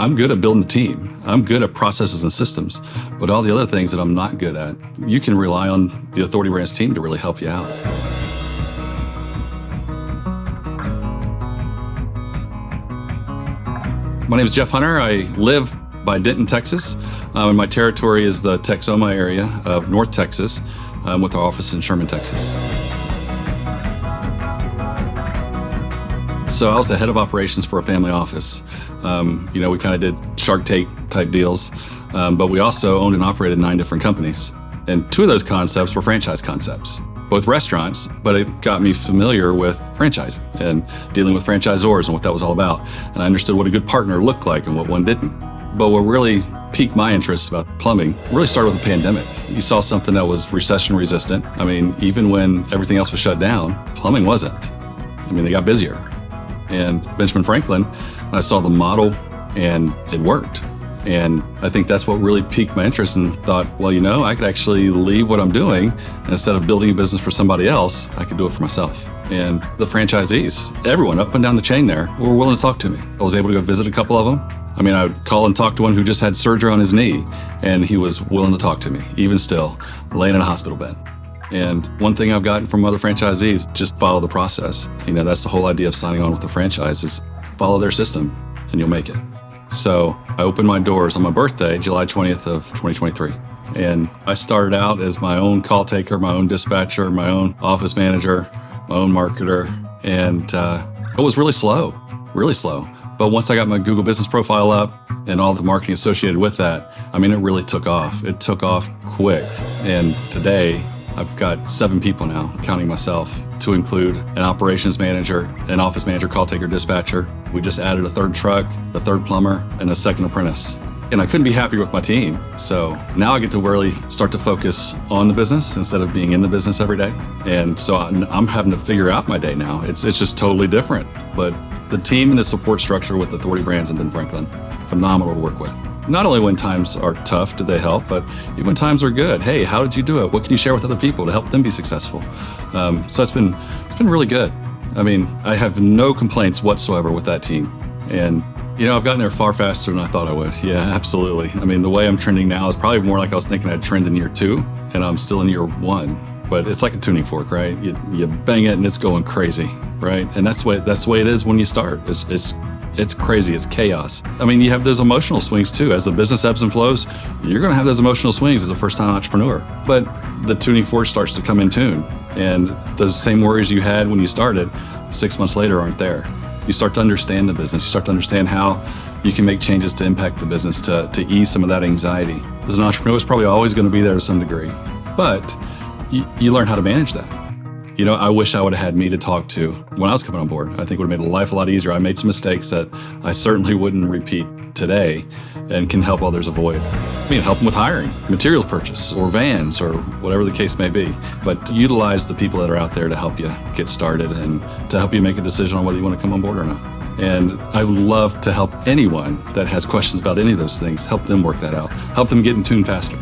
I'm good at building a team. I'm good at processes and systems, but all the other things that I'm not good at, you can rely on the Authority Brands team to really help you out. My name is Jeff Hunter. I live by Denton, Texas, and my territory is the Texoma area of North Texas, with our office in Sherman, Texas. So I was the head of operations for a family office. We kind of did Shark Tank type deals, but we also owned and operated 9 different companies. And 2 of those concepts were franchise concepts, both restaurants, but it got me familiar with franchising and dealing with franchisors and what that was all about. And I understood what a good partner looked like and what one didn't. But what really piqued my interest about plumbing really started with the pandemic. You saw something that was recession resistant. I mean, even when everything else was shut down, plumbing wasn't. I mean, they got busier. And Benjamin Franklin, I saw the model and it worked. And I think that's what really piqued my interest, and thought, well, I could actually leave what I'm doing, and instead of building a business for somebody else, I could do it for myself. And the franchisees, everyone up and down the chain there, were willing to talk to me. I was able to go visit a couple of them. I mean, I would call and talk to one who just had surgery on his knee, and he was willing to talk to me, even still, laying in a hospital bed. And one thing I've gotten from other franchisees, just follow the process. That's the whole idea of signing on with the franchise, is follow their system and you'll make it. So I opened my doors on my birthday, July 20th of 2023. And I started out as my own call taker, my own dispatcher, my own office manager, my own marketer. And it was really slow. But once I got my Google business profile up and all the marketing associated with that, it really took off. It took off quick. And today, I've got 7 people now, counting myself, to include an operations manager, an office manager, call taker, dispatcher. We just added a 3rd truck, a 3rd plumber, and a 2nd apprentice. And I couldn't be happier with my team. So now I get to really start to focus on the business instead of being in the business every day. And so I'm having to figure out my day now. It's just totally different. But the team and the support structure with Authority Brands and Ben Franklin, phenomenal to work with. Not only when times are tough do they help, but even when times are good. Hey, how did you do it? What can you share with other people to help them be successful? So it's been really good. I have no complaints whatsoever with that team. And I've gotten there far faster than I thought I would. Yeah, absolutely. The way I'm trending now is probably more like I was thinking I'd trend in year 2, and I'm still in year 1. But it's like a tuning fork, right? You bang it and it's going crazy, right? And that's the way it is when you start. It's crazy. It's chaos. You have those emotional swings too. As the business ebbs and flows, you're going to have those emotional swings as a first-time entrepreneur. But the tuning fork starts to come in tune. And those same worries you had when you started, 6 months later aren't there. You start to understand the business. You start to understand how you can make changes to impact the business to ease some of that anxiety. As an entrepreneur, it's probably always going to be there to some degree. But you learn how to manage that. I wish I would have had me to talk to when I was coming on board. I think it would have made life a lot easier. I made some mistakes that I certainly wouldn't repeat today, and can help others avoid. Help them with hiring, materials purchase, or vans, or whatever the case may be. But utilize the people that are out there to help you get started and to help you make a decision on whether you want to come on board or not. And I would love to help anyone that has questions about any of those things, help them work that out, help them get in tune faster.